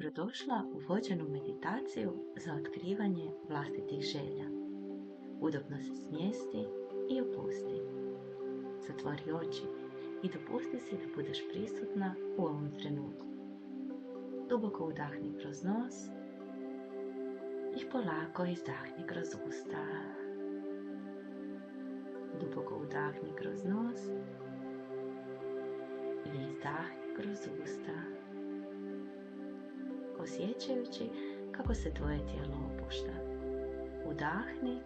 Dobrodošla u vođenu meditaciju za otkrivanje vlastitih želja. Udobno se smjesti i opusti. Zatvori oči i dopusti si da budeš prisutna u ovom trenutku. Duboko udahni kroz nos i polako izdahni kroz usta. Duboko udahni kroz nos i izdahni kroz usta, osjećajući kako se tvoje tijelo opušta. Udahni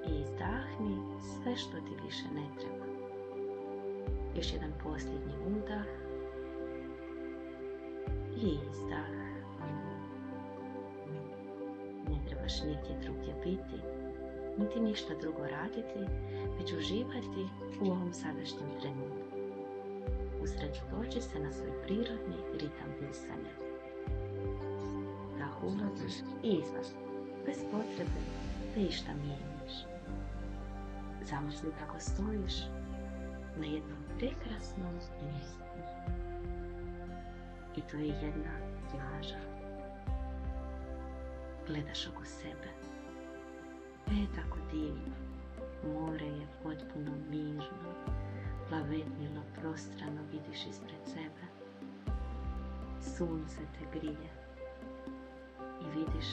i izdahni sve što ti više ne treba. Još jedan posljednji udah i izdah. Ne trebaš nigdje drugdje biti, niti ništa drugo raditi, već uživati u ovom sadašnjem trenutku. Usredotoči se na svoj prirodni ritam disanja. Dah ulaziš i izdah, bez potrebe da išta mijenjaš. Zamisli kako stojiš na jednom prekrasnom mjestu. I to je jedna plaža. Gledaš oko sebe. Sve je tako divno. More je potpuno mirno. Plavetnilo, prostrano vidiš ispred sebe. Sunce te grije. I vidiš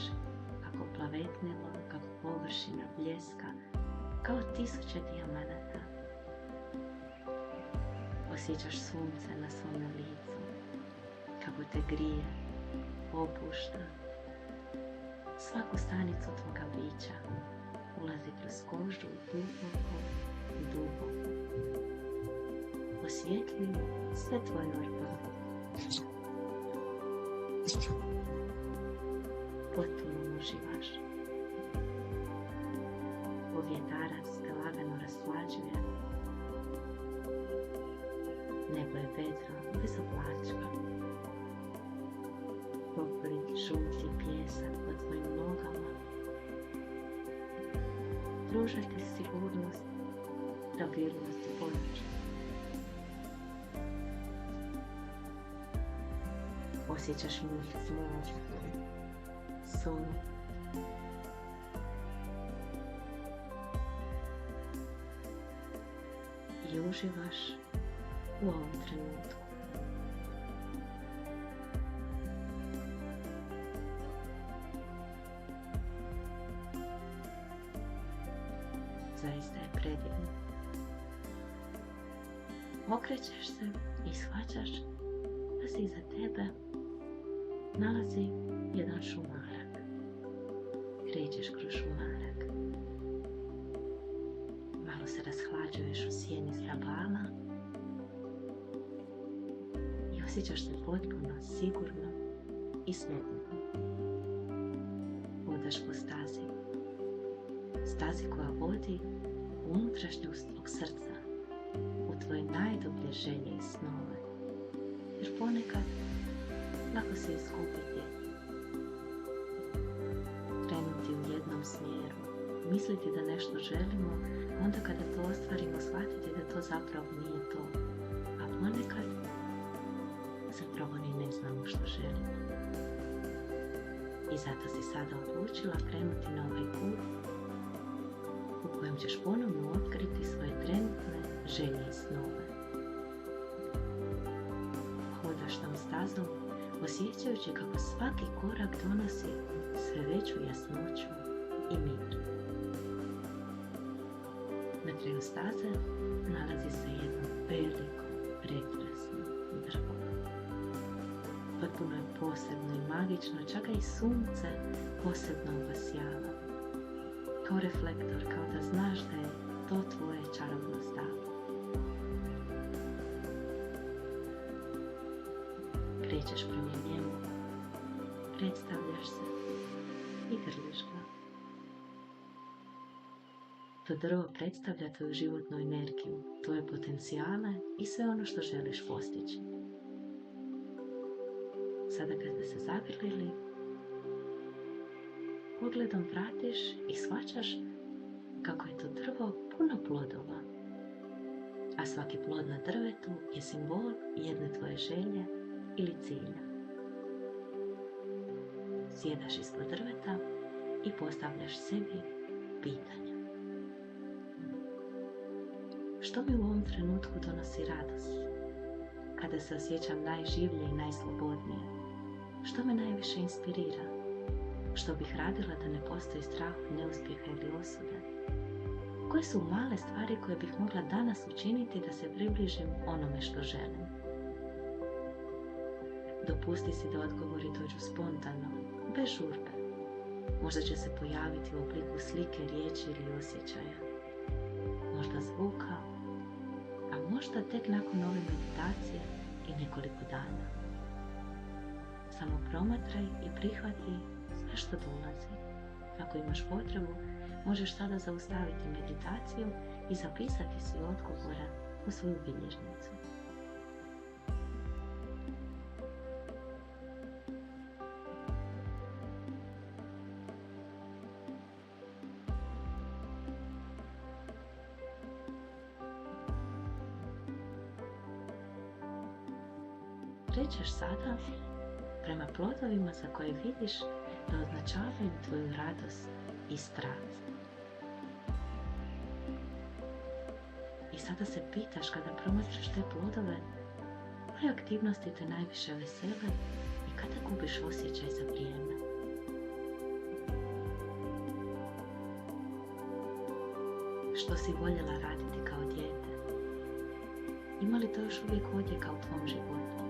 kako plavetnilo, kako površina bljeska, kao tisuće dijamanata. Osjećaš sunce na svome licu, kako te grije, opušta. Svaku stanicu tvoga bića ulazi kroz kožu duboko, duboko. Osvijetli sve tvoje organe. Potpuno uživaš. Povjetarac te lagano raslađuje. Nebo je vedro, bez oblačka. Topli, žuti pijesak pod tvojim nogama pruža ti sigurnost, stabilnost i pomoć. Osjećaš miris mora, sol. I uživaš u ovom trenutku. Zaista je predivno. Okrećeš se i shvaćaš da se iza tebe nalazi jedan šumarak. Krećeš kroz šumarak. Malo se rashlađuješ u sjeni stabala i osjećaš se potpuno sigurno i slobodno. Hodaš po stazi. Stazi koja vodi u unutrašnjost tvog srca, u tvoje najdublje želje i snove. Jer ponekad lako se izgubiti, krenuti u jednom smjeru, misliti da nešto želimo, onda kada to ostvarimo shvatiti da to zapravo nije to. A ponekad zapravo ni ne znamo što želimo. I zato si sada odlučila krenuti na ovaj put u kojem ćeš ponovno otkriti svoje trenutne želje i snove. Hodaš tom stazom, osjećajući kako svaki korak donosi sve veću jasnoću i mir. Na kraju staze nalazi se jedno veliko, prekrasno drvo. Potpuno je posebno i magično, čak i sunce posebno obasjava. Kao reflektor, kao da znaš da je to tvoje čarobno stablo. Krećeš prema njemu, predstavljaš se i grliš ga. To drvo predstavlja tvoju životnu energiju, tvoje potencijale i sve ono što želiš postići. Sada kad ste se zagrlili, pogledom pratiš i shvaćaš kako je to drvo puno plodova, a svaki plod na drvetu je simbol jedne tvoje želje ili cilja. sjedaš ispod drveta i postavljaš sebi pitanja. Što mi u ovom trenutku donosi radost? Kada se osjećam najživlje i najslobodnije? Što me najviše inspirira? Što bih radila da ne postoji strah od neuspjeha ili osude? Koje su male stvari koje bih mogla danas učiniti da se približim onome što želim? Dopusti si da odgovori dođu spontano, bez žurbe. Možda će se pojaviti u obliku slike, riječi ili osjećaja. Možda zvuka, a možda tek nakon ove meditacije i nekoliko dana. Samo promatraj i prihvati sve što dolazi. Ako imaš potrebu, možeš sada zaustaviti meditaciju i zapisati si odgovore u svoju bilježnicu. Krećeš sada prema plodovima za koje vidiš da označavaju tvoju radost i strast. I sada se pitaš kada promatraš te plodove, koje aktivnosti te najviše vesele i kada gubiš osjećaj za vrijeme. Što si voljela raditi kao dijete? Ima li to još uvijek odjeka u tvom životu?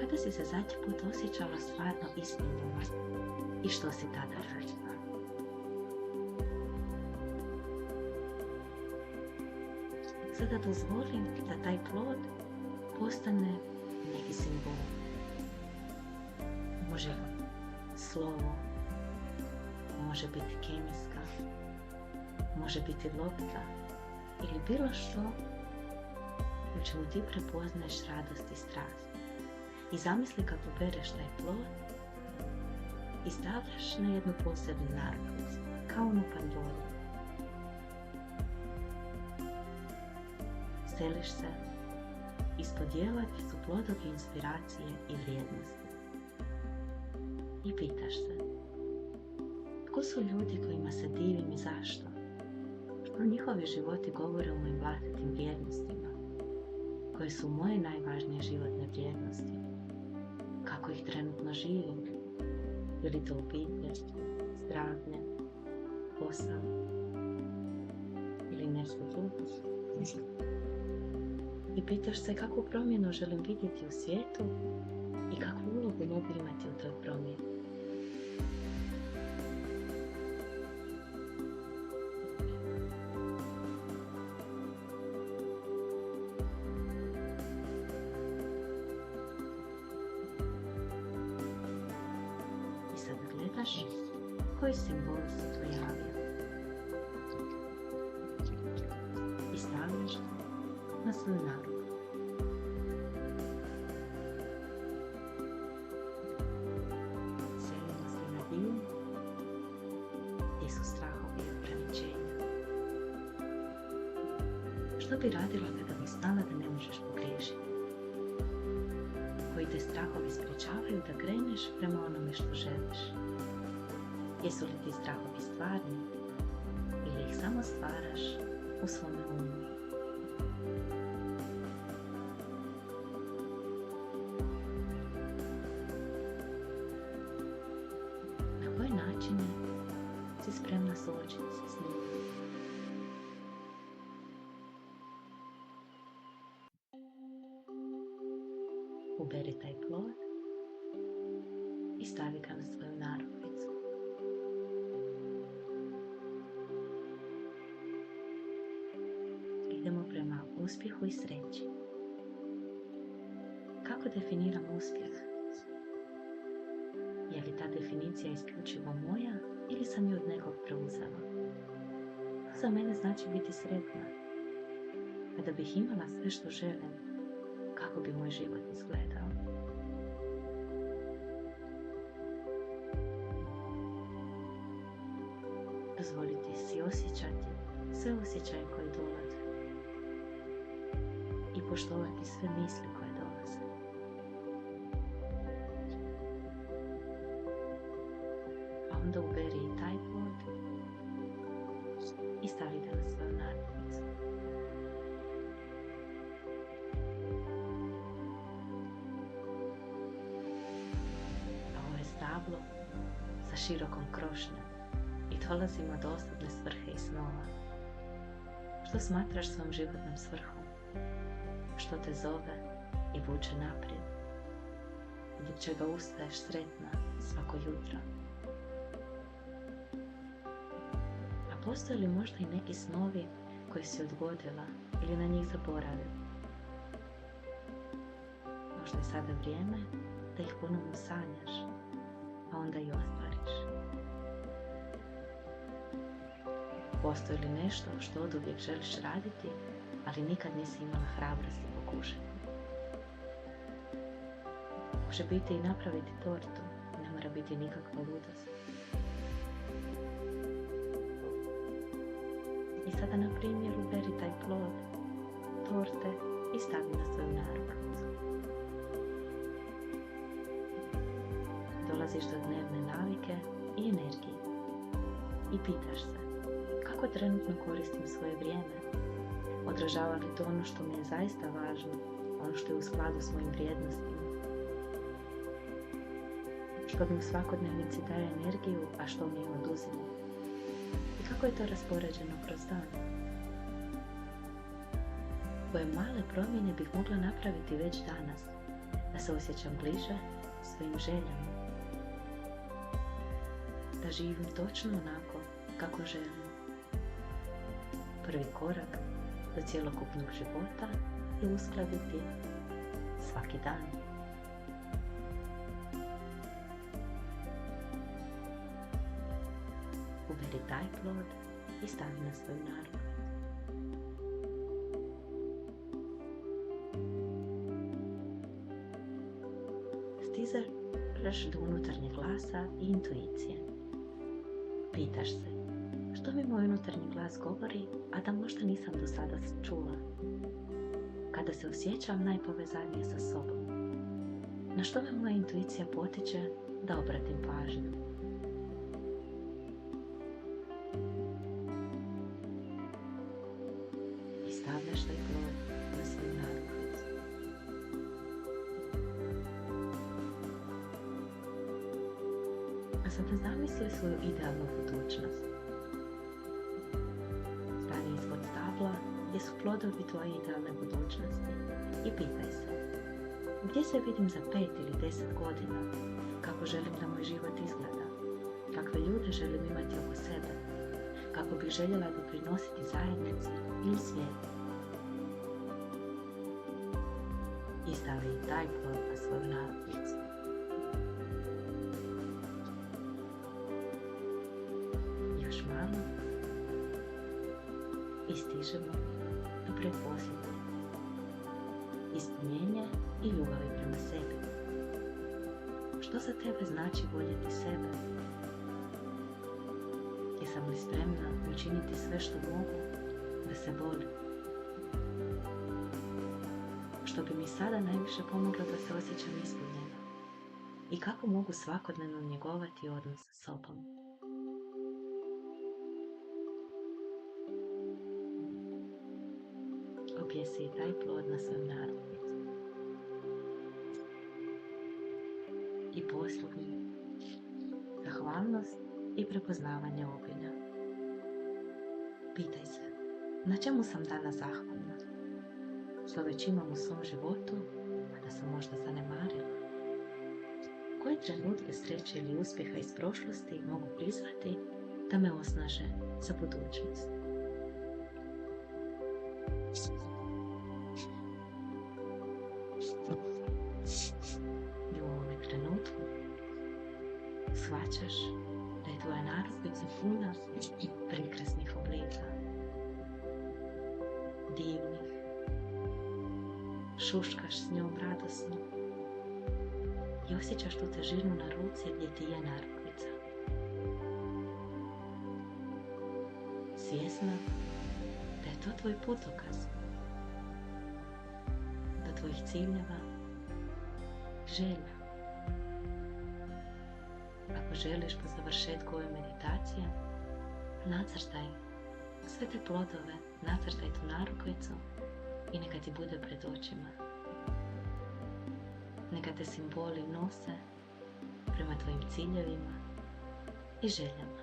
Kada si se zadnji put osjećala stvarno ispunjeno i što si tada radila? Sada dozvolim da taj plod postane neki simbol. Može slovo, može biti kemijska, može biti lopta ili bilo što u čemu ti prepoznaješ radost i strast. I zamisli kako bereš taj plod i stavljaš na jednu posebnu narukvicu, kao onu Pandoru. Seliš se, ispod dijela ti su plodovi inspiracije i vrijednosti. I pitaš se, tko su ljudi kojima se divim i zašto? Što njihovi životi govore o mojim vlastitim vrijednostima? Koje su moje najvažnije životne vrijednosti? Kako ih trenutno živim? Je li to obitelj, zdravlje, posao ili nešto drugo? I pitaš se kakvu promjenu želim vidjeti u svijetu i kakvu ulogu mogu imati u toj promjeni. I sad gledaš koji simbol se pojavio i stavljaš na svoju naruku. Selimo se na dio gdje su strahovi i ograničenja. Što bi radila kada bi znala da ne možeš pogriješiti? Koji te strahovi sprečavaju da kreneš prema onome što želiš? Jesu li ti strahovi stvarni ili ih samo stvaraš u svome umu? Na koje načine si spremna suočiti se s njim? Uberi taj plod i stavi ga na svoju narukvicu. Idemo prema uspjehu i sreći. Kako definiram uspjeh? Je li ta definicija isključivo moja ili sam ju od nekog preuzela? To za mene znači biti sretna. Kada bih imala sve što želim, kako bi moj život izgledao? Dozvoliti si osjećati sve osjećaje koje dolaze i poštovati sve misli koje dolaze. stablo sa širokom krošnjom i dolazimo do osobne svrhe i snova. Što smatraš svojom životnom svrhom? Što te zove i vuče naprijed? Zbog čega ustaješ sretna svako jutro? A postoje li možda i neki snovi koje si odgodila ili na njih zaboravila? Možda je sada vrijeme da ih ponovno sanjaš, a onda i ostvariš. Postoji li nešto što oduvijek želiš raditi, ali nikad nisi imala hrabrosti pokušati? Može biti i napraviti tortu, ne mora biti nikakva ludost. I sada na primjer uberi taj plod torte i stavi na svoju narukvicu. Dolaziš do dnevne navike i energije i pitaš se kako trenutno koristim svoje vrijeme, odražava li to ono što mi je zaista važno, ono što je u skladu s mojim vrijednostima, što mi u svakodnevnici daje energiju, a što mi je oduzima, i kako je to raspoređeno kroz dan. Koje male promjene bih mogla napraviti već danas, da se osjećam bliže svojim željama, da živim točno onako kako želim. Prvi korak do cjelokupnog života je uskladiti svaki dan. Uberi taj plod i stavi na svoju narukvicu. Stižeš do unutarnjeg glasa i intuicije. Pitaš se, što mi moj unutarnji glas govori, a da možda nisam do sada čula? Kada se osjećam najpovezanije sa sobom? Na što me moja intuicija potiče da obratim pažnju? I stavljaš taj plod na svoju narukvicu. A sada zamisli svoju idealnu budućnost. Stani ispod stabla gdje su plodovi tvoje idealne budućnosti i pitaj se, gdje se vidim za 5 ili 10 godina, kako želim da moj život izgleda, kakve ljude želim imati oko sebe, kako bih željela doprinositi zajednici ili svijetu. I stavi taj plod na svoju narukvicu. Još malo i stižemo do pretposljednje. Ispunjenje i ljubavi prema sebi. Što za tebe znači voljeti sebe? Jesam li spremna učiniti sve što mogu da se volim? Što bi mi sada najviše pomoglo da se osjećam ispunjeno? I kako mogu svakodnevno njegovati odnos sa sobom? Objesi i taj plod na svoju narukvicu. I posljednji, zahvalnost i prepoznavanje obilja. Pitaj se, na čemu sam danas zahvalna? Što već imam u svom životu, a da sam možda zanemarila? Koje trenutke sreće ili uspjeha iz prošlosti mogu prizvati da me osnaže za budućnost? I u ovome trenutku shvaćaš da je tvoja narukvica puna prekrasnih oblika, divnih. Šuškaš s njom radosno i osjećaš tu težinu na ruci gdje ti je narukvica. Svjesna da je to tvoj putokaz do tvojih ciljeva, želja. Ako želiš po završetku ove meditacije, nacrtaj sve te plodove, nacrtaj tu narukvicu i neka ti bude pred očima. Neka te simboli nose prema tvojim ciljevima i željama.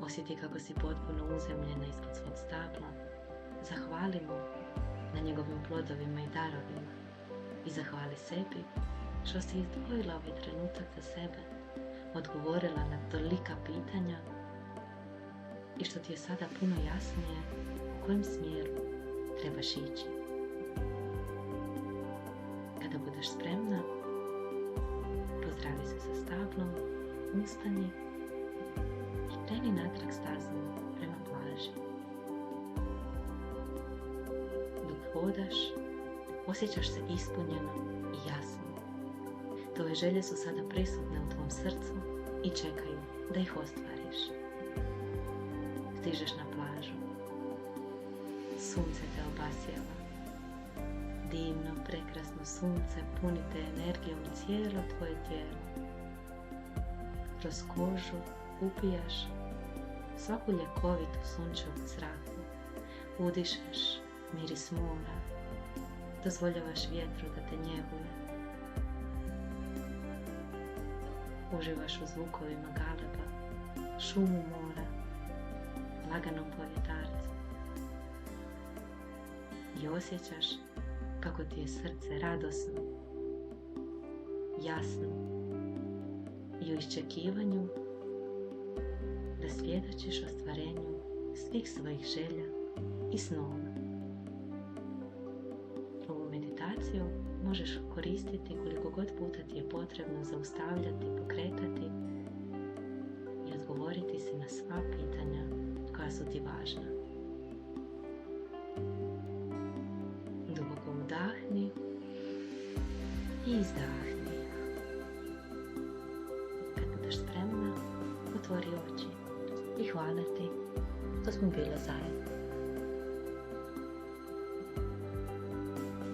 Osjeti kako si potpuno uzemljena ispod svog stabla. Zahvali mu na njegovim plodovima i darovima i zahvali sebi što si izdvojila ovaj trenutak za sebe, odgovorila na tolika pitanja i što ti je sada puno jasnije u kojem smjeru trebaš ići. Kada budeš spremna, pozdravi se sa stablom, ustani i kreni natrag stazom prema plaži. Dok hodaš, osjećaš se ispunjeno i jasno. Tvoje želje su sada prisutne u tvom srcu i čekaju da ih ostvariš. Stižeš na plažu. Sunce te obasjava. Divno, prekrasno sunce puni te energijom cijelo tvoje tijelo. Kroz kožu upijaš svaku ljekovitu sunčevu zraku. Udišeš miris mora. Dozvoljavaš vjetru da te njeguje. Uživaš u zvukovima galeba, šumu mora, laganom povjetarcu. I osjećaš kako ti je srce radosno, jasno i u iščekivanju da svjedočiš ostvarenju svih svojih želja i snova. Ovu meditaciju možeš koristiti koliko god puta ti je potrebno zaustavljati, pokretati i odgovoriti si na sva pitanja koja su ti važna. Duboko udahni i izdahni. Kad budeš spremna, otvori oči i hvala ti što smo bile zajedno.